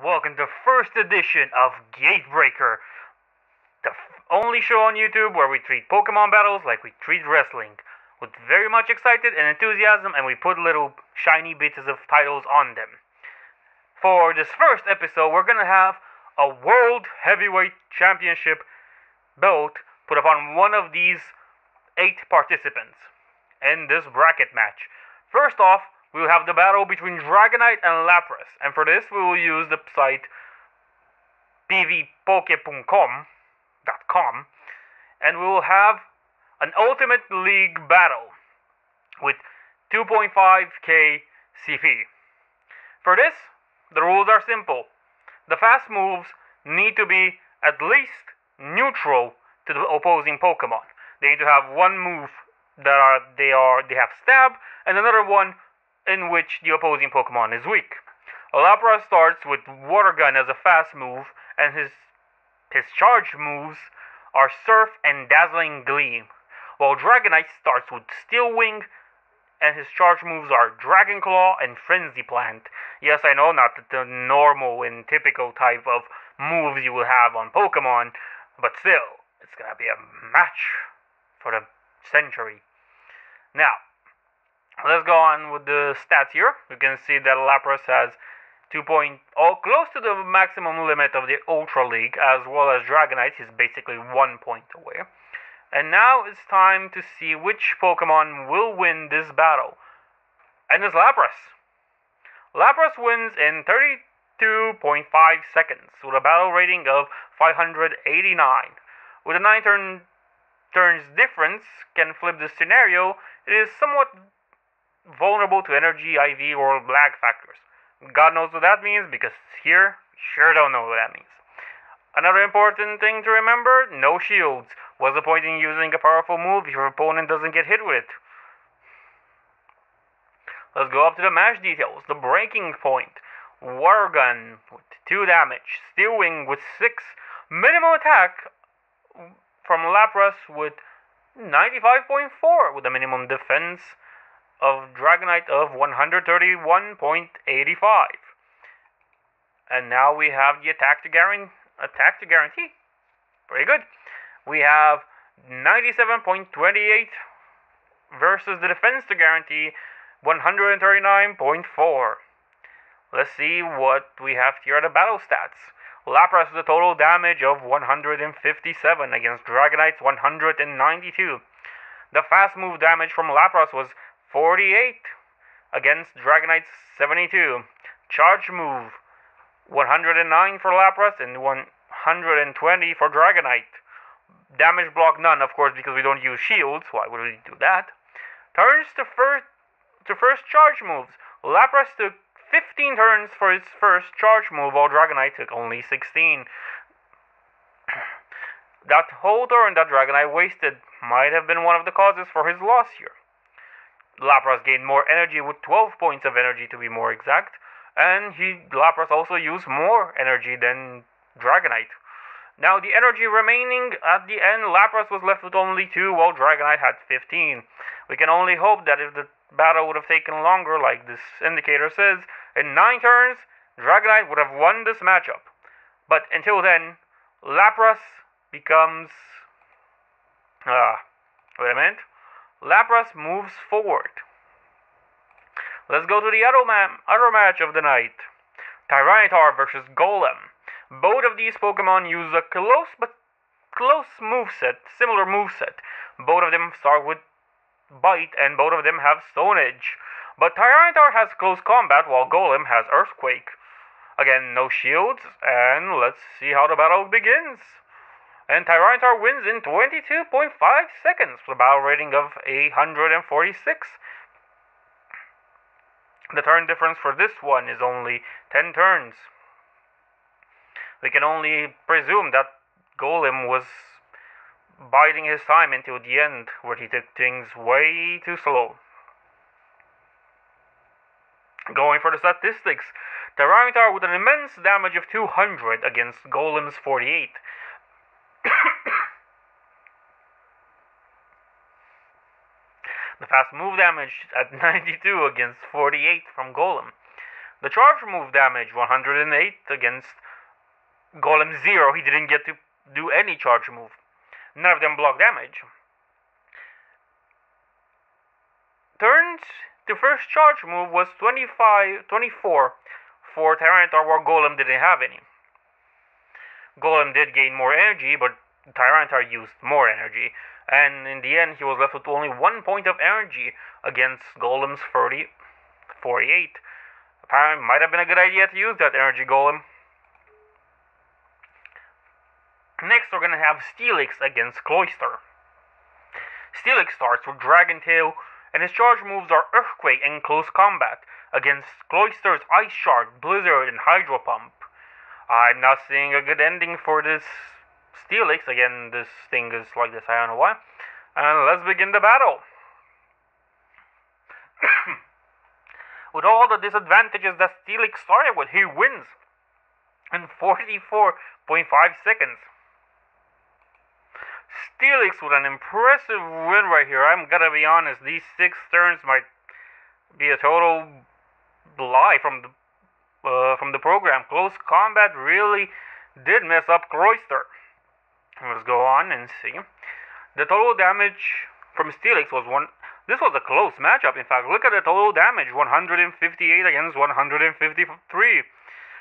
welcome to first edition of Gatebreaker, the only show on YouTube where we treat Pokemon battles like we treat wrestling, with very much excited and enthusiasm, and we put little shiny bits of titles on them. For this first episode, we're gonna have a World Heavyweight Championship belt put upon one of these 8 participants in this bracket match. First off, we will have the battle between Dragonite and Lapras, and for this we will use the site pvpoke.com, and we will have an Ultimate League battle with 2.5k CP. For this, the rules are simple. The fast moves need to be at least neutral to the opposing Pokemon. They need to have one move they have stab, and another one in which the opposing Pokemon is weak. Lapras starts with Water Gun as a fast move, and his charge moves are Surf and Dazzling Gleam, while Dragonite starts with Steel Wing, and his charge moves are Dragon Claw and Frenzy Plant. Yes, I know, not the normal and typical type of moves you will have on Pokemon, but still, it's gonna be a match for the century. Now, let's go on with the stats here. You can see that Lapras has close to the maximum limit of the Ultra League, as well as Dragonite is basically 1 point away. And now it's time to see which Pokemon will win this battle. And it's Lapras. Lapras wins in 32.5 seconds with a battle rating of 589. With a 9 turns difference can flip this scenario, it is somewhat vulnerable to energy, IV, or lag factors. God knows what that means, because here, sure don't know what that means. Another important thing to remember, no shields. What's the point in using a powerful move if your opponent doesn't get hit with it? Let's go up to the match details. The breaking point. Water Gun with 2 damage. Steel Wing with 6. Minimum attack from Lapras with 95.4, with a minimum defense of Dragonite of 131.85. And now we have the attack to guarantee. Very good. We have 97.28 versus the defense to guarantee 139.4. Let's see what we have here at the battle stats. Lapras with a total damage of 157 against Dragonite's 192. The fast move damage from Lapras was 48 against Dragonite's 72. Charge move 109 for Lapras and 120 for Dragonite. Damage block none, of course, because we don't use shields. Why would we do that? Turns to first charge moves. Lapras took 15 turns for his first charge move, while Dragonite took only 16. That whole turn that Dragonite wasted might have been one of the causes for his loss here. Lapras gained more energy with 12 points of energy to be more exact, and Lapras also used more energy than Dragonite. Now the energy remaining at the end, Lapras was left with only 2, while Dragonite had 15. We can only hope that if the battle would have taken longer, like this indicator says, in 9 turns, Dragonite would have won this matchup. But until then, Lapras becomes... wait a minute. Lapras moves forward. Let's go to the other match of the night. Tyranitar versus Golem. Both of these Pokemon use a close moveset, similar moveset. Both of them start with Bite, and both of them have Stone Edge. But Tyranitar has close combat, while Golem has Earthquake. Again, no shields, and let's see how the battle begins. And Tyranitar wins in 22.5 seconds with a battle rating of 846. The turn difference for this one is only 10 turns. We can only presume that Golem was biding his time until the end, where he took things way too slow. Going for the statistics, Tyranitar with an immense damage of 200 against Golem's 48. The fast move damage at 92 against 48 from Golem. The charge move damage 108 against Golem 0. He didn't get to do any charge move. None of them block damage. Turns to first charge move was 24 for Tyranitar, where Golem didn't have any. Golem did gain more energy, but Tyranitar used more energy, and in the end he was left with only 1 point of energy against Golem's 48. Apparently might have been a good idea to use that energy, Golem. Next we're gonna have Steelix against Cloyster. Steelix starts with Dragon Tail, and his charge moves are Earthquake and Close Combat against Cloyster's Ice Shard, Blizzard, and Hydro Pump. I'm not seeing a good ending for this Steelix. Again, this thing is like this, I don't know why. And let's begin the battle. With all the disadvantages that Steelix started with, he wins in 44.5 seconds. Steelix with an impressive win right here. I'm gonna be honest, these 6 turns might be a total lie from the program. Close Combat really did mess up Cloyster. Let's go on and see. The total damage from Steelix was one. This was a close matchup, in fact. Look at the total damage, 158 against 153.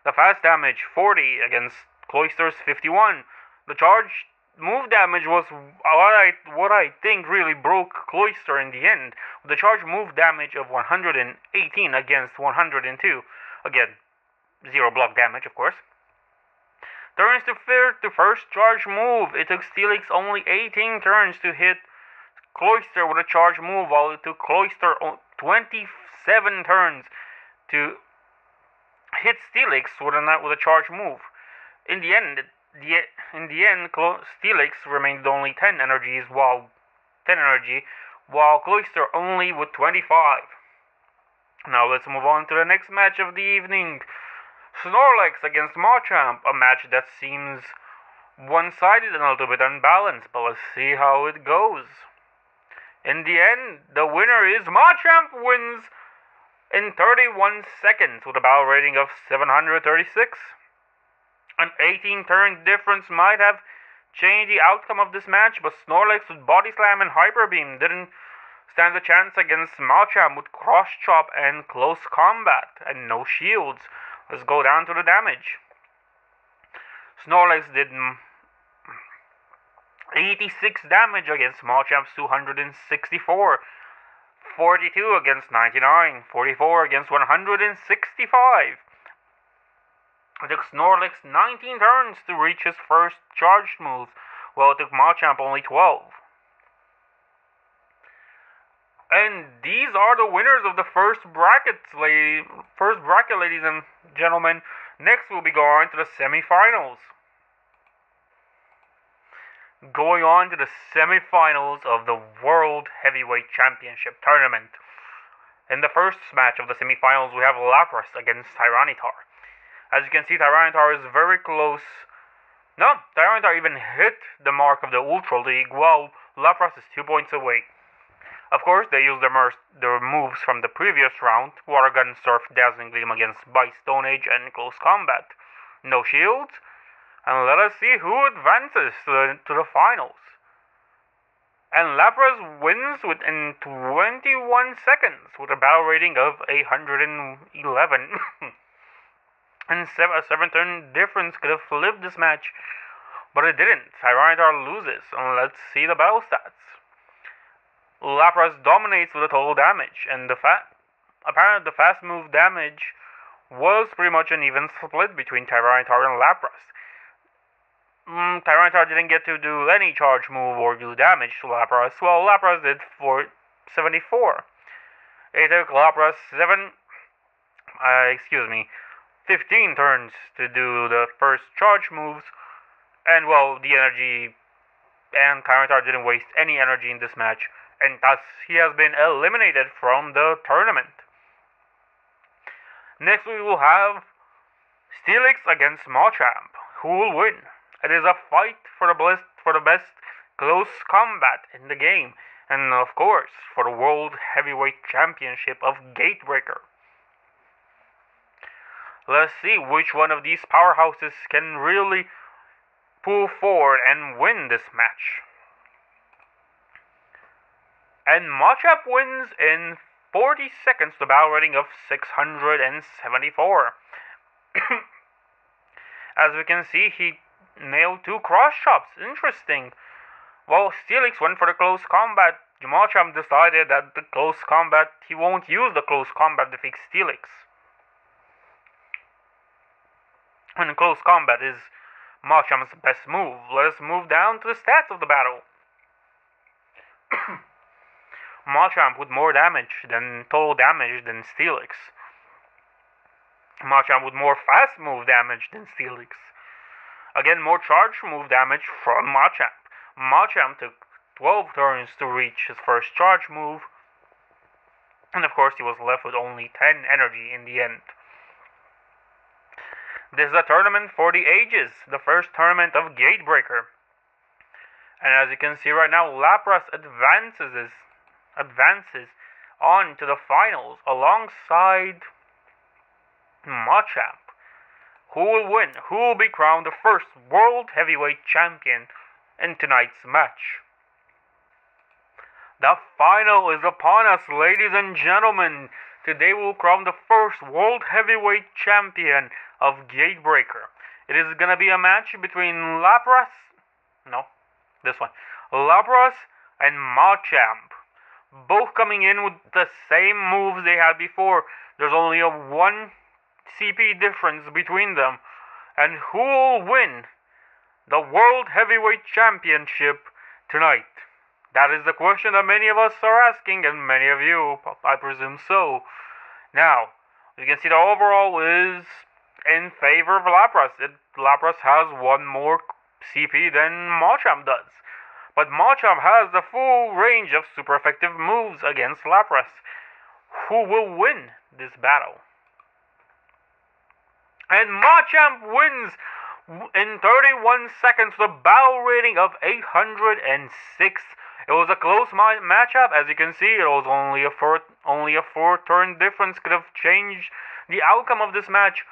The fast damage, 40 against Cloyster's 51. The charge move damage was what I think really broke Cloyster in the end. The charge move damage of 118 against 102. Again, 0 block damage, of course. Turns to first charge move. It took Steelix only 18 turns to hit Cloyster with a charge move, while it took Cloyster 27 turns to hit Steelix with a charge move. In the end, Steelix remained only 10 energy, while Cloyster only with 25. Now let's move on to the next match of the evening. Snorlax against Machamp, a match that seems one-sided and a little bit unbalanced, but let's see how it goes. In the end, the winner is Machamp, wins in 31 seconds with a battle rating of 736. An 18-turn difference might have changed the outcome of this match, but Snorlax with Body Slam and Hyper Beam didn't stand a chance against Machamp with Cross Chop and Close Combat and no shields. Let's go down to the damage. Snorlax did 86 damage against Machamp's 264. 42 against 99. 44 against 165. It took Snorlax 19 turns to reach his first charged move, while it took Machamp only 12. And these are the winners of the first bracket, ladies and gentlemen. Next we'll be going to the semifinals. Going on to the semifinals of the World Heavyweight Championship Tournament. In the first match of the semifinals, we have Lapras against Tyranitar. As you can see, Tyranitar is very close. No, Tyranitar even hit the mark of the Ultra League, while Lapras is 2 points away. Of course, they used their moves from the previous round: Water Gun, Surf, Dazzling Gleam against Bite, Stone Age, and Close Combat. No shields, and let us see who advances to the finals. And Lapras wins within 21 seconds with a battle rating of 811. And a 7-turn difference could have flipped this match, but it didn't. Tyranitar loses, and let's see the battle stats. Lapras dominates with the total damage, and apparently the fast move damage was pretty much an even split between Tyranitar and Lapras. Tyranitar didn't get to do any charge move or do damage to Lapras, while Lapras did for 74. It took Lapras 15 turns to do the first charge moves, and well, Tyranitar didn't waste any energy in this match, and thus he has been eliminated from the tournament. Next we will have Steelix against Machamp. Who will win? It is a fight for the best close combat in the game, and of course for the World Heavyweight Championship of Gatebreaker. Let's see which one of these powerhouses can really pull forward and win this match. And Machop wins in 40 seconds, the battle rating of 674. As we can see, he nailed 2 cross chops. Interesting. While Steelix went for the close combat, Machamp decided that the close combat, he won't use the close combat to fix Steelix. And close combat is Machamp's best move. Let us move down to the stats of the battle. Machamp with more total damage than Steelix. Machamp with more fast move damage than Steelix. Again, more charge move damage from Machamp. Machamp took 12 turns to reach his first charge move. And of course, he was left with only 10 energy in the end. This is a tournament for the ages, the first tournament of Gatebreaker. And as you can see right now, Lapras advances on to the finals alongside Machamp. Who will win? Who will be crowned the first World Heavyweight Champion in tonight's match? The final is upon us, ladies and gentlemen. Today we'll crown the first World Heavyweight Champion of Gatebreaker. It is gonna be a match between Lapras and Machamp. Both coming in with the same moves they had before. There's only a 1 CP difference between them. And who will win the World Heavyweight Championship tonight? That is the question that many of us are asking, and many of you, I presume so. Now, you can see the overall is in favor of Lapras. Lapras has 1 more CP than Machamp does. But Machamp has the full range of super effective moves against Lapras. Who will win this battle? And Machamp wins in 31 seconds with a battle rating of 806. It was a close matchup. As you can see, it was only a 4-turn difference could have changed the outcome of this match.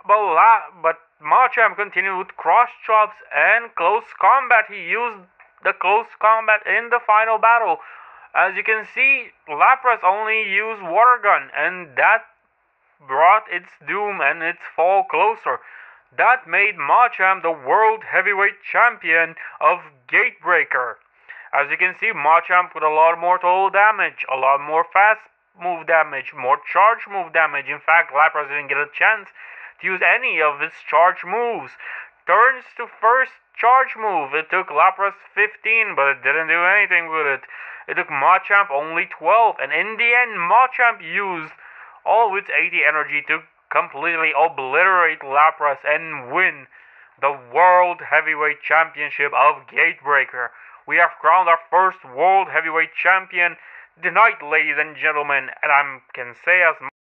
But Machamp continued with cross chops and close combat. He used the close combat in the final battle. As you can see, Lapras only used Water Gun, and that brought its doom and its fall closer. That made Machamp the World Heavyweight Champion of Gatebreaker. As you can see, Machamp with a lot more total damage, a lot more fast move damage, more charge move damage. In fact, Lapras didn't get a chance to use any of its charge moves. Turns to first charge move. It took Lapras 15, but it didn't do anything with it. It took Machamp only 12, and in the end, Machamp used all of its 80 energy to completely obliterate Lapras and win the World Heavyweight Championship of Gatebreaker. We have crowned our first World Heavyweight Champion tonight, ladies and gentlemen, and I can say as